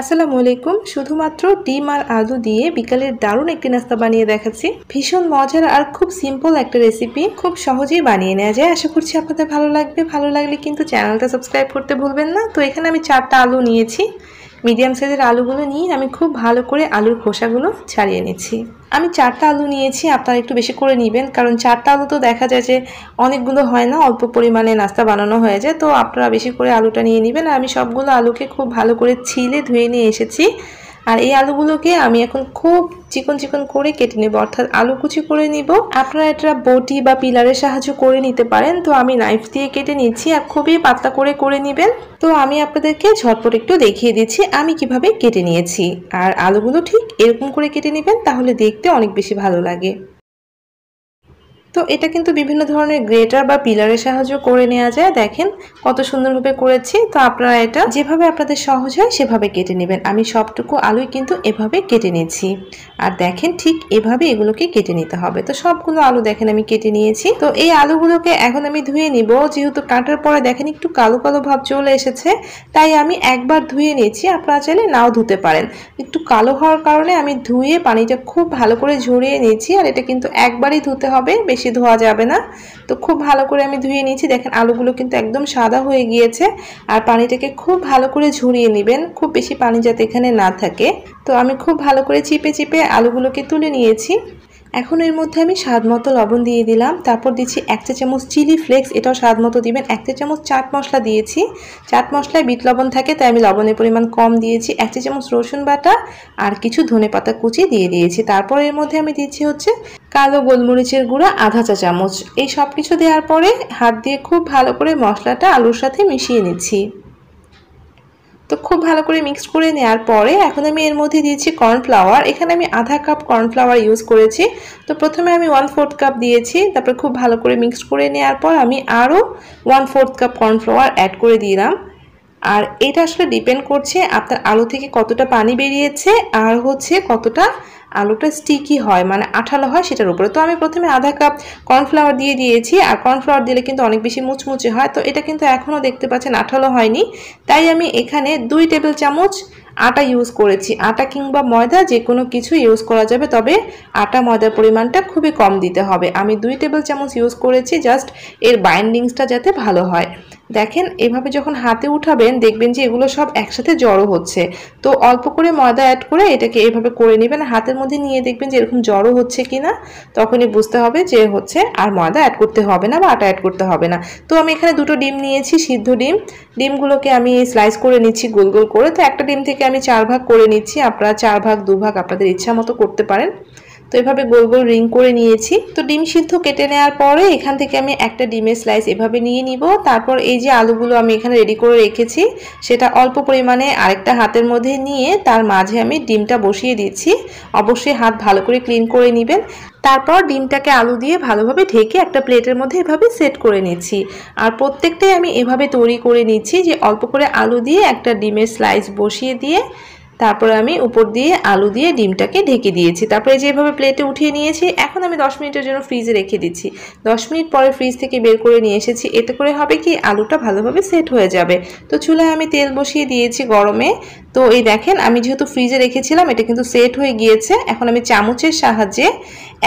আসসালামু আলাইকুম। শুধুমাত্র ডিম আর আলু দিয়ে বিকালের দারুণ একটি নাস্তা বানিয়ে দেখাচ্ছি। ভীষণ মজার আর খুব সিম্পল একটা রেসিপি, খুব সহজেই বানিয়ে নেওয়া যায়। আশা করছি আপনাদের ভালো লাগবে। ভালো লাগলে কিন্তু চ্যানেলটা সাবস্ক্রাইব করতে ভুলবেন না। তো এখানে আমি 4টা আলু নিয়েছি। মিডিয়াম সাইজের আলুগুলো নিয়ে আমি খুব ভালো করে আলুর খোসাগুলো ছাড়িয়ে নিচ্ছি। আমি 4টা আলু নিয়েছি, আপনারা একটু বেশি করে নেবেন, কারণ 4টা আলু তো দেখা যায় যে অনেকগুলো হয় না, অল্প পরিমাণে নাস্তা বানানো হয়ে যায়। তো আপনারা বেশি করে আলুটা নিয়ে নেবেন। আমি সবগুলো আলুকে খুব ভালো করে ছিলে ধুয়ে নিয়ে এসেছি। আর এই আলুগুলোকে আমি এখন খুব চিকন চিকন করে কেটে নেব, অর্থাৎ আলু কুচি করে নিব। আপনারা এটা বটি বা পিলারের সাহায্য করে নিতে পারেন। তো আমি নাইফ দিয়ে কেটে নিচ্ছি, আর খুবই পাতলা করে নেবেন। তো আমি আপনাদেরকে ঝটপট একটু দেখিয়ে দিচ্ছি আমি কিভাবে কেটে নিয়েছি। আর আলুগুলো ঠিক এরকম করে কেটে নেবেন, তাহলে দেখতে অনেক বেশি ভালো লাগে। তো এটা কিন্তু বিভিন্ন ধরনের গ্রেটার বা পিলারের সাহায্য করে নেওয়া যায়। দেখেন কত সুন্দরভাবে করেছি। তো আপনারা এটা যেভাবে আপনাদের সহজ হয় সেভাবে কেটে নেবেন। আমি সবটুকু আলুই কিন্তু এভাবে কেটে নিয়েছি। আর দেখেন ঠিক এভাবে এগুলোকে কেটে নিতে হবে। তো সবগুলো আলু দেখেন আমি কেটে নিয়েছি। তো এই আলুগুলোকে এখন আমি ধুয়ে নিব। যেহেতু কাটার পরে দেখেন একটু কালো কালো ভাব চলে এসেছে, তাই আমি একবার ধুয়ে নিয়েছি। আপনারা চাইলে নাও ধুতে পারেন। একটু কালো হওয়ার কারণে আমি ধুয়ে পানিটা খুব ভালো করে ঝরিয়ে নিয়েছি। আর এটা কিন্তু একবারই ধুতে হবে, বেশি ধোয়া যাবে না। তো খুব ভালো করে আমি ধুয়ে নিয়েছি। দেখেন আলুগুলো কিন্তু একদম সাদা হয়ে গিয়েছে। আর পানিটাকে খুব ভালো করে ঝরিয়ে নেবেন, খুব বেশি পানি যাতে এখানে না থাকে। তো আমি খুব ভালো করে চিপে চিপে আলুগুলোকে তুলে নিয়েছি। এখন এর মধ্যে আমি স্বাদ মতো লবণ দিয়ে দিলাম। তারপর দিচ্ছি 1 চা চামচ চিলি ফ্লেক্স, এটাও স্বাদ মতো দিবেন। 1 চা চামচ চাট মশলা দিয়েছি। চাট মশলায় বিট লবণ থাকে, তাই আমি লবণের পরিমাণ কম দিয়েছি। 1 চা চামচ রসুন বাটা আর কিছু ধনেপাতা কুচি দিয়ে দিয়েছি। তারপর এর মধ্যে আমি দিচ্ছি হচ্ছে কালো গোলমরিচের গুঁড়া আধা চা চামচ। এই সব কিছু দেওয়ার পরে হাত দিয়ে খুব ভালো করে মশলাটা আলুর সাথে মিশিয়ে নিচ্ছি। তো খুব ভালো করে মিক্সড করে নেওয়ার পরে এখন আমি এর মধ্যে দিয়েছি কর্নফ্লাওয়ার। এখানে আমি আধা কাপ কর্নফ্লাওয়ার ইউজ করেছি। তো প্রথমে আমি 1/4 কাপ দিয়েছি। তারপর খুব ভালো করে মিক্সড করে নেওয়ার পর আমি আরও 1/4 কাপ কর্নফ্লাওয়ার অ্যাড করে দিলাম। আর এটা আসলে ডিপেন্ড করছে আপনার আলু থেকে কতটা পানি বেরিয়েছে আর হচ্ছে কতটা আলুটা স্টিকি হয়, মানে আঠালো হয় সেটার উপরে। তো আমি প্রথমে আধা কাপ কর্নফ্লাওয়ার দিয়ে দিয়েছি। আর কর্নফ্লাওয়ার দিলে কিন্তু অনেক বেশি মুচমুচে হয়। তো এটা কিন্তু এখনও দেখতে পাচ্ছেন আঠালো হয়নি, তাই আমি এখানে 2 টেবিল চামচ আটা ইউজ করেছি। আটা কিংবা ময়দা যে কোনো কিছু ইউজ করা যাবে, তবে আটা ময়দার পরিমাণটা খুবই কম দিতে হবে। আমি 2 টেবিল চামচ ইউজ করেছি, জাস্ট এর বাইন্ডিংসটা যাতে ভালো হয়। দেখেন এভাবে যখন হাতে উঠাবেন দেখবেন যে এগুলো সব একসাথে জড়ো হচ্ছে। তো অল্প করে ময়দা অ্যাড করে এটাকে এভাবে করে নেবেন। হাতের মধ্যে নিয়ে দেখবেন যে এরকম জড়ো হচ্ছে কিনা, তখনই বুঝতে হবে যে হচ্ছে আর ময়দা অ্যাড করতে হবে না বা আটা অ্যাড করতে হবে না। তো আমি এখানে 2টো ডিম নিয়েছি, সিদ্ধ ডিম। ডিমগুলোকে আমি স্লাইস করে নিচ্ছি গোল গোল করে। তো একটা ডিম থেকে আমি 4 ভাগ করে নিচ্ছি। আপনারা 4 ভাগ 2 ভাগ আপনাদের ইচ্ছা মতো করতে পারেন। তো এভাবে গোল গোল রিং করে নিয়েছি। তো ডিম সিদ্ধ কেটে নেওয়ার পরে এখান থেকে আমি একটা ডিমের স্লাইস এভাবে নিয়ে নিব। তারপর এই যে আলুগুলো আমি এখানে রেডি করে রেখেছি, সেটা অল্প পরিমাণে আরেকটা হাতের মধ্যে নিয়ে তার মাঝে আমি ডিমটা বসিয়ে দিচ্ছি। অবশ্যই হাত ভালো করে ক্লিন করে নেবেন। তারপর ডিমটাকে আলু দিয়ে ভালোভাবে ঢেকে একটা প্লেটের মধ্যে এভাবে সেট করে নিচ্ছি। আর প্রত্যেকটাই আমি এভাবে তৈরি করে নিচ্ছি যে অল্প করে আলু দিয়ে একটা ডিমের স্লাইস বসিয়ে দিয়ে তারপরে আমি উপর দিয়ে আলু দিয়ে ডিমটাকে ঢেকে দিয়েছি। তারপরে যেভাবে প্লেটে উঠিয়ে নিয়েছি। এখন আমি 10 মিনিটের জন্য ফ্রিজে রেখে দিচ্ছি। 10 মিনিট পরে ফ্রিজ থেকে বের করে নিয়ে এসেছি। এতে করে হবে কি আলুটা ভালোভাবে সেট হয়ে যাবে। তো চুলায় আমি তেল বসিয়ে দিয়েছি গরমে। তো এই দেখেন আমি যেহেতু ফ্রিজে রেখেছিলাম এটা কিন্তু সেট হয়ে গিয়েছে। এখন আমি চামচের সাহায্যে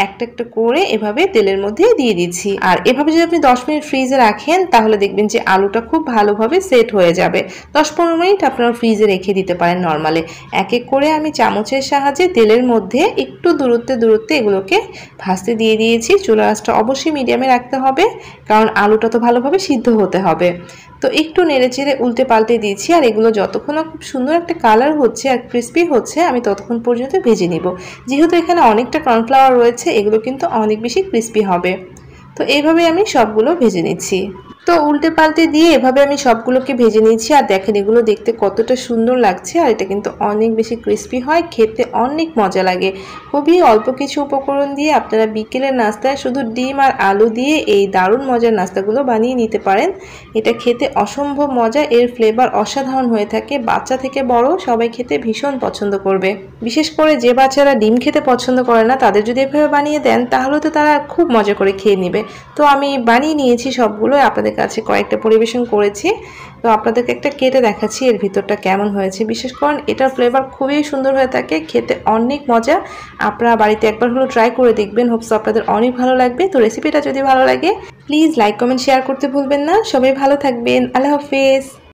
একটা একটা করে এভাবে তেলের মধ্যে দিয়ে দিচ্ছি। আর এভাবে যদি আপনি 10 মিনিট ফ্রিজে রাখেন তাহলে দেখবেন যে আলুটা খুব ভালোভাবে সেট হয়ে যাবে। 10-15 মিনিট আপনারা ফ্রিজে রেখে দিতে পারেন নর্মালি। এক এক করে আমি চামচের সাহায্যে তেলের মধ্যে একটু দূরত্বে এগুলোকে ভাজতে দিয়ে দিয়েছি। চুলার আঁচটা অবশ্যই মিডিয়ামে রাখতে হবে, কারণ আলুটা তো ভালোভাবে সিদ্ধ হতে হবে। তো একটু নেড়েচেড়ে উল্টে পাল্টে দিয়েছি। আর এগুলো যতক্ষণ না খুব সুন্দর একটা কালার হচ্ছে আর ক্রিস্পি হচ্ছে আমি ততক্ষণ পর্যন্ত ভেজে নিব। যেহেতু এখানে অনেকটা কর্নফ্লাওয়ার রয়েছে এগুলো কিন্তু অনেক বেশি ক্রিস্পি হবে। তো এইভাবে আমি সবগুলো ভেজে নিচ্ছি। তো উল্টে পাল্টে দিয়ে এভাবে আমি সবগুলোকে ভেজে নিয়েছি। আর দেখেন এগুলো দেখতে কতটা সুন্দর লাগছে। আর এটা কিন্তু অনেক বেশি ক্রিস্পি হয়, খেতে অনেক মজা লাগে। খুবই অল্প কিছু উপকরণ দিয়ে আপনারা বিকেলের নাস্তায় শুধু ডিম আর আলু দিয়ে এই দারুণ মজার নাস্তাগুলো বানিয়ে নিতে পারেন। এটা খেতে অসম্ভব মজা, এর ফ্লেভার অসাধারণ হয়ে থাকে। বাচ্চা থেকে বড় সবাই খেতে ভীষণ পছন্দ করবে। বিশেষ করে যে বাচ্চারা ডিম খেতে পছন্দ করে না তাদের যদি এভাবে বানিয়ে দেন তাহলে তো তারা খুব মজা করে খেয়ে নেবে। তো আমি বানিয়ে নিয়েছি সবগুলো, আপনাদের আপনাদের কাছে কয়েকটা পরিবেশন করেছি। তো আপনাদেরকে একটা কেটে দেখাচ্ছি এর ভিতরটা কেমন হয়েছে। বিশেষ করে এটার ফ্লেভার খুবই সুন্দর হয়ে থাকে, খেতে অনেক মজা। আপনারা বাড়িতে একবার হলো ট্রাই করে দেখবেন, হোপস আপনাদের অনেক ভালো লাগবে। তো রেসিপিটা যদি ভালো লাগে প্লিজ লাইক কমেন্ট শেয়ার করতে ভুলবেন না। সবাই ভালো থাকবেন, আল্লাহ হাফেজ।